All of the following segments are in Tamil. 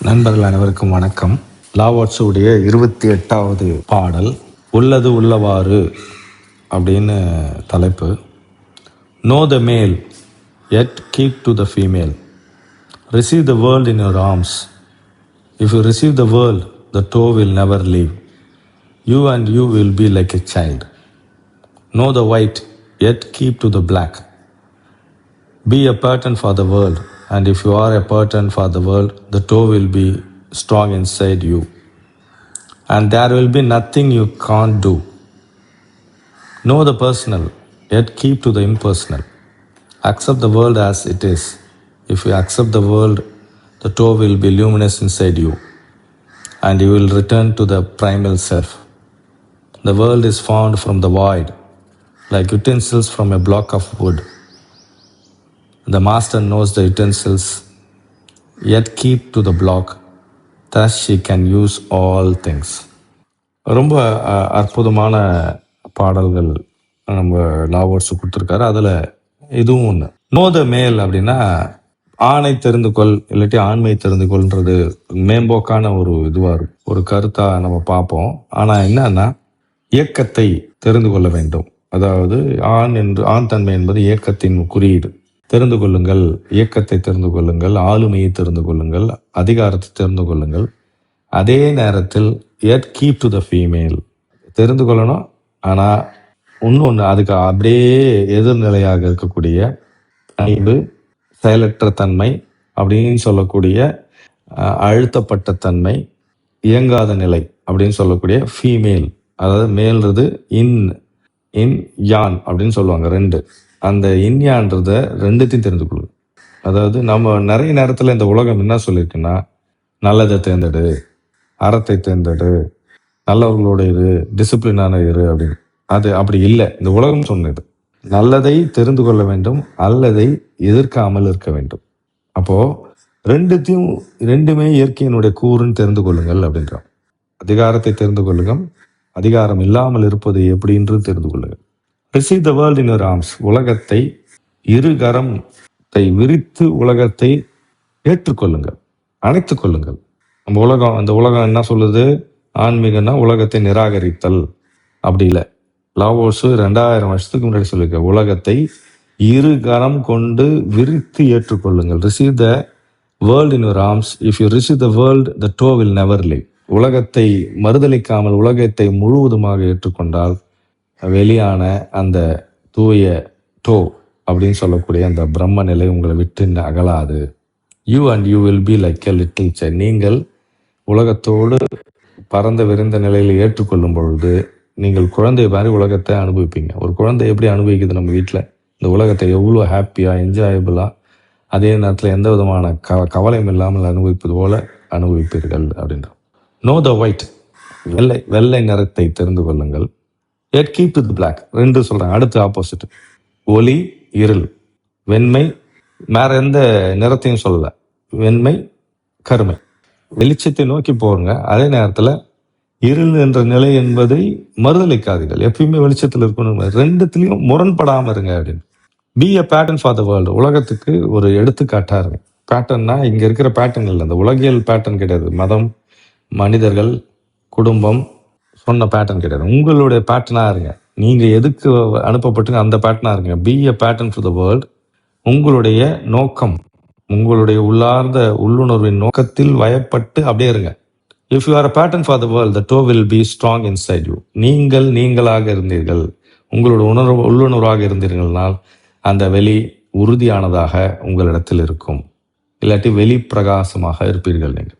நண்பர்கள் அனைவருக்கும் வணக்கம். லாவாட்ஸுடைய 28வது பாடல் உள்ளது உள்ளவாறு அப்படின்னு தலைப்பு. Know the male, yet keep to the female. Receive the world in your arms. If you receive the world, the toe will never leave. You and you will be like a child. Know the white, yet keep to the black. Be a pattern for the world, and if you are a pattern for the world, the toe will be strong inside you, and there will be nothing you can't do. Know the personal, yet keep to the impersonal. Accept the world as it is. If you accept the world, the toe will be luminous inside you, and you will return to the primal self. The world is formed from the void, like utensils from a block of wood. The master knows the utensils, yet keep to the block, thus she can use all things. ரொம்ப அற்புதமான பாடல்கள் நம்ம லாவோட்ஸ் கொடுத்துருக்காரு. அதில் இதுவும் ஒன்று. நோ த மேல் அப்படின்னா ஆணை தெரிந்து கொள், இல்லாட்டி ஆண்மை தெரிந்து கொள்ன்றது மேம்போக்கான ஒரு இதுவாக இருக்கும், ஒரு கருத்தாக நம்ம பார்ப்போம். ஆனால் என்னன்னா இயக்கத்தை தெரிந்து கொள்ள வேண்டும். அதாவது ஆண் தன்மை என்பது இயக்கத்தின் குறியீடு. தெரிந்து கொள்ளுங்கள், இயக்கத்தை தெரிந்து கொள்ளுங்கள், ஆளுமையை தெரிந்து கொள்ளுங்கள், அதிகாரத்தை தெரிந்து கொள்ளுங்கள். அதே நேரத்தில் எட் கீப் டு த ஃபீமேல் தெரிந்து கொள்ளணும். ஆனால் இன்னொன்று, அதுக்கு அப்படியே எதிர்நிலையாக இருக்கக்கூடிய அன்பு, செயலற்ற தன்மை அப்படின்னு சொல்லக்கூடிய அழுத்தப்பட்ட தன்மை, இயங்காத நிலை அப்படின்னு சொல்லக்கூடிய ஃபீமேல். அதாவது மேல்றது இன் யான் அப்படின்னு சொல்லுவாங்க, ரெண்டு. அந்த இன்யான்றத ரெண்டுத்தையும் தெரிந்து கொள்ளுங்க. அதாவது நம்ம நிறைய நேரத்தில் இந்த உலகம் என்ன சொல்லியிருக்குன்னா, நல்லதை தேர்ந்தெடு, அறத்தை தேர்ந்தெடு, நல்லவர்களோட இரு, டிசிப்ளினான இரு அப்படின்னு. அது அப்படி இல்லை. இந்த உலகம் சொன்னது நல்லதை தெரிந்து கொள்ள வேண்டும், அல்லதை எதிர்க்காமல் இருக்க வேண்டும். அப்போ ரெண்டுமே இயற்கையினுடைய கூறுன்னு தெரிந்து கொள்ளுங்கள் அப்படின்றோம். அதிகாரத்தை தெரிந்து கொள்ளுங்கள், அதிகாரம் இல்லாமல் இருப்பது எப்படின்று தெரிந்து கொள்ளுங்கள். Receive the world in your arms. உலகத்தை இரு கரத்தை விரித்து உலகத்தை ஏற்றுக்கொள்ளுங்கள், அணைத்துக் கொள்ளுங்கள். அந்த உலகம் என்ன சொல்லுது? ஆன்மீகம்னா உலகத்தை நிராகரித்தல். அப்படி இல்லை. லாவோஸ் 2000 வருஷத்துக்கு முன்னாடி சொல்லியிருக்க, உலகத்தை இரு கரம் கொண்டு விரித்து ஏற்றுக்கொள்ளுங்கள். Receive the world in your arms. If you receive the world, the toe will never leave. உலகத்தை மறுதலிக்காமல் உலகத்தை முழுவதுமாக ஏற்றுக்கொண்டால் வெளியான அந்த தூய டோ அப்படின்னு சொல்லக்கூடிய அந்த பிரம்ம நிலை உங்களை விட்டு அகலாது. You and you will be like a little child. நீங்கள் உலகத்தோடு பரந்த விரிந்த நிலையில் ஏற்றுக்கொள்ளும் பொழுது நீங்கள் குழந்தை மாதிரி உலகத்தை அனுபவிப்பீங்க. ஒரு குழந்தை எப்படி அனுபவிக்குது நம்ம வீட்டில் இந்த உலகத்தை எவ்வளோ ஹாப்பியாக, என்ஜாயபுளாக, அதே நேரத்தில் எந்த விதமான கவலையும் இல்லாமல் அனுபவிப்பது போல அனுபவிப்பீர்கள் அப்படின்ற. நோ த ஒயிட், வெள்ளை நிறத்தை தெரிந்து கொள்ளுங்கள். எட் கீப் டு தி பிளாக். ரெண்டு சொல்றாங்க, அடுத்து ஆப்போசிட். ஒளி, இருள், வெண்மை, வேற எந்த நிறத்தையும் சொல்லல. வெண்மை, கருமை, வெளிச்சத்தை நோக்கி போருங்க. அதே நேரத்தில் இருள் என்ற நிலை என்பதை மறுதளிக்காதீர்கள். எப்பயுமே வெளிச்சத்தில் இருக்கணும். ரெண்டுத்திலையும் முரண்படாம இருங்க அப்படின்னு. Be a pattern for the world. உலகத்துக்கு ஒரு எடுத்துக்காட்டா இருங்க. பேட்டர்ன்னா இங்க இருக்கிற பேட்டர்ன் இல்லை, அந்த உலகியல் பேட்டர்ன் கிடையாது. மதம், மனிதர்கள், குடும்பம் சொன்ன பேட்டர்ன் கிடையாது. உங்களுடைய பேட்டர்னாக இருங்க. நீங்கள் எதுக்கு அனுப்பப்பட்டுங்க அந்த பேட்டர்னாக இருங்க. B a pattern for the world. உங்களுடைய நோக்கம், உங்களுடைய உள்ளார்ந்த உள்ளுணர்வின் நோக்கத்தில் வயப்பட்டு அப்படியே இருங்க. If you are a pattern for the world, the to will be strong inside you. நீங்களாக இருந்தீர்கள், உங்களோட உள்ளுணர்வாக இருந்தீர்கள்னால் அந்த வெளி உறுதியானதாக உங்களிடத்தில் இருக்கும். இல்லாட்டி வெளி பிரகாசமாக இருப்பீர்கள் நீங்கள்.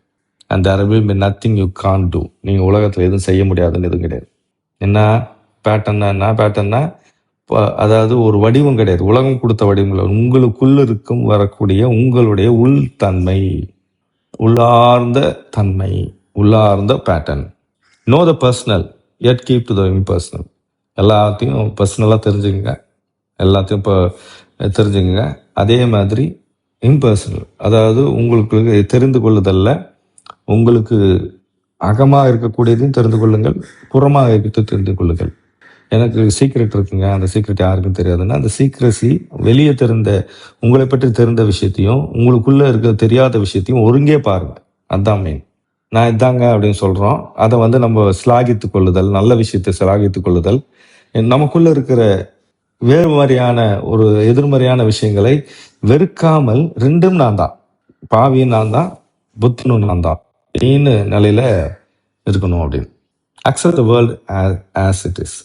And there will be nothing you can do. நீங்கள் உலகத்தில் எதுவும் செய்ய முடியாதுன்னு எதுவும் கிடையாது. என்ன பேட்டர்னா அதாவது ஒரு வடிவம் கிடையாது, உலகம் கொடுத்த வடிவங்கள். உங்களுக்குள்ள இருக்கும் வரக்கூடிய உங்களுடைய உள்தன்மை, உள்ளார்ந்த தன்மை, உள்ளார்ந்த pattern. Know the personal, yet keep to the impersonal. எல்லாத்தையும் பர்சனலாக தெரிஞ்சுங்க, எல்லாத்தையும் இப்போ தெரிஞ்சுங்க. அதே மாதிரி இம்பர்சனல், அதாவது உங்களுக்கு தெரிந்து கொள்ளுதல்ல, உங்களுக்கு அகமாக இருக்கக்கூடியதையும் தெரிந்து கொள்ளுங்கள், புறமாக இருக்கிறது தெரிந்து கொள்ளுங்கள். எனக்கு சீக்ரெட் இருக்குங்க, அந்த சீக்ரெட் யாருக்கும் தெரியாதுன்னா அந்த சீக்ரெசி வெளியே தெரிந்த உங்களை பற்றி தெரிந்த விஷயத்தையும் உங்களுக்குள்ள இருக்க தெரியாத விஷயத்தையும் ஒருங்கே பாருங்க. அதான் மெயின். நான் இதாங்க அப்படின்னு சொல்றோம். அதை நம்ம சிலாகித்துக் கொள்ளுதல், நல்ல விஷயத்தை சிலாகித்துக் கொள்ளுதல், நமக்குள்ள இருக்கிற வேறு மாதிரியான ஒரு எதிர்மறையான விஷயங்களை வெறுக்காமல், ரெண்டும் நான் தான், பாவியும் நான் தான், புத்தனும் நான் தான் அப்படின்னு நிலையில இருக்கணும் அப்படின்னு. Accept the world as it is.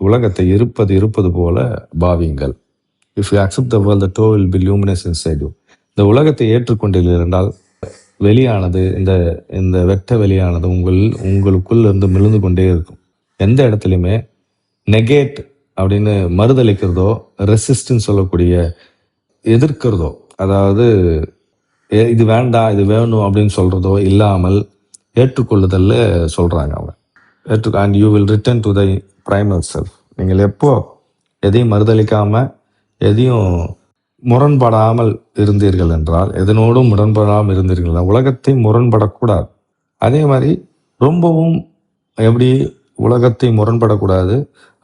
உலகத்தை இருப்பது போல பாவியுங்கள். If you accept the world, the door will be luminous inside you. இந்த உலகத்தை ஏற்றுக்கொண்டீர்கள் என்றால் வெளியானது, இந்த இந்த வெட்ட வெளியானது உங்களுக்குள்ள இருந்து மிழுந்து கொண்டே இருக்கும். எந்த இடத்துலையுமே நெகேட் அப்படின்னு மறுதளிக்கிறதோ, ரெசிஸ்ட்னு சொல்லக்கூடிய எதிர்க்கிறதோ, அதாவது இது வேண்டாம் இது வேணும் அப்படின்னு சொல்றதோ இல்லாமல் ஏற்றுக்கொள்ளுதல்ல சொல்றாங்க அவங்க. And you will return to the primal self. நீங்கள் எப்போ எதையும் மறுதளிக்காம, எதையும் முரண்படாமல் இருந்தீர்கள் என்றால், எதனோடும் முரண்படாமல் இருந்தீர்கள் என்றால், உலகத்தை முரண்படக்கூடாது. அதே மாதிரி ரொம்பவும் எப்படி உலகத்தை முரண்படக்கூடாது,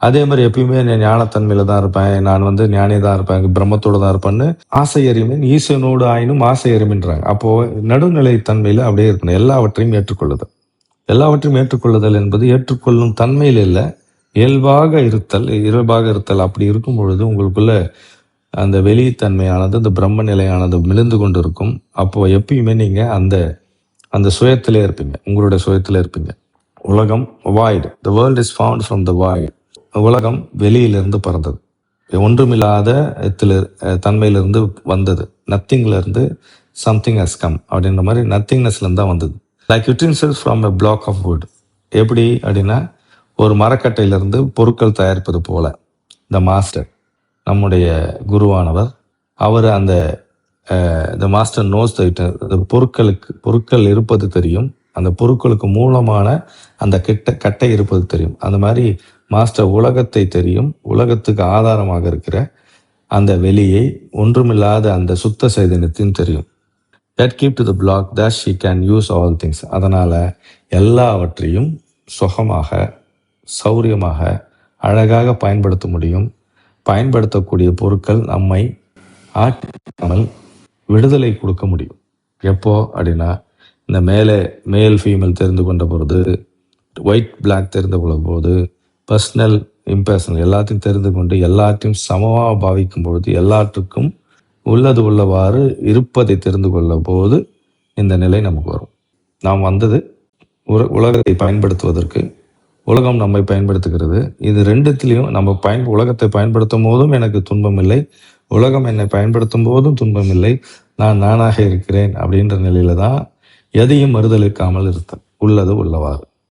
அதே மாதிரி எப்பயுமே நான் ஞானத்தன்மையில தான் இருப்பேன், நான் ஞானி தான் இருப்பேன், பிரம்மத்தோட தான் இருப்பேன்னு ஆசை எறிமின் ஈசனோடு ஆயினும் ஆசை எறிமின்றாங்க. அப்போ நடுநிலை தன்மையில அப்படியே இருக்கணும். எல்லாவற்றையும் ஏற்றுக்கொள்ளுதல் என்பது ஏற்றுக்கொள்ளும் தன்மையில் இல்லை, இயல்பாக இருத்தல். அப்படி இருக்கும் பொழுது உங்களுக்குள்ள அந்த வெளித்தன்மையானது, அந்த பிரம்ம நிலையானது மிளிர்ந்து கொண்டு இருக்கும். அப்போ எப்பயுமே நீங்க அந்த சுயத்திலே இருப்பீங்க, உங்களுடைய சுயத்திலே இருப்பீங்க. உலகம் void, the world is found from the void. உலகம் வெளியிலிருந்து பிறந்தது, ஒன்றுமில்லாத தன்மையிலிருந்து வந்தது. நத்திங்ல இருந்து சம்திங் ஹஸ் கம் அப்படின்ற மாதிரி நத்திங்னஸ்ல இருந்து தான் வந்தது. Like utensils from a block of wood. எப்படி அப்படின்னா, ஒரு மரக்கட்டையிலிருந்து பொருட்கள் தயாரிப்பது போல த மாஸ்டர், நம்முடைய குருவானவர், அவர் த மாஸ்டர் நோஸ் த பொருட்கள் இருப்பது தெரியும், அந்த பொருட்களுக்கு மூலமான அந்த கட்டை இருப்பது தெரியும். அந்த மாதிரி மாஸ்டர் உலகத்தை தெரியும், உலகத்துக்கு ஆதாரமாக இருக்கிற அந்த வெளியை, ஒன்றுமில்லாத அந்த சுத்த சைதன்யத்தையும் தெரியும். That keep to the block that she can use all things. அதனால எல்லாவற்றையும் சுகமாக, சௌரியமாக, அழகாக பயன்படுத்த முடியும். பயன்படுத்தக்கூடிய பொருட்கள் நம்மை ஆட்டாமல் விடுதலை கொடுக்க முடியும். எப்போ அப்படின்னா, இந்த மேல் ஃபீமேல் தெரிந்து கொண்ட பொழுது, ஒயிட் பிளாக் தெரிந்து கொள்ளும் போது, பர்சனல் இம்பர்சனல் எல்லாத்தையும் தெரிந்து கொண்டு எல்லாத்தையும் சமமாக பாவிக்கும் பொழுது, எல்லாற்றுக்கும் உள்ளவாறு இருப்பதை தெரிந்து கொள்ளும் போது இந்த நிலை நமக்கு வரும். நாம் வந்தது உலகத்தை பயன்படுத்துவதற்கு, உலகம் நம்மை பயன்படுத்துகிறது. இது ரெண்டுத்திலையும் நம்ம உலகத்தை பயன்படுத்தும் போதும் எனக்கு துன்பம் இல்லை, உலகம் என்னை பயன்படுத்தும் போதும் துன்பம் இல்லை, நான் நானாக இருக்கிறேன் அப்படின்ற நிலையில தான் எதையும் மறுதளிக்காமல் இருத்தல், உள்ளது உள்ளவாறு.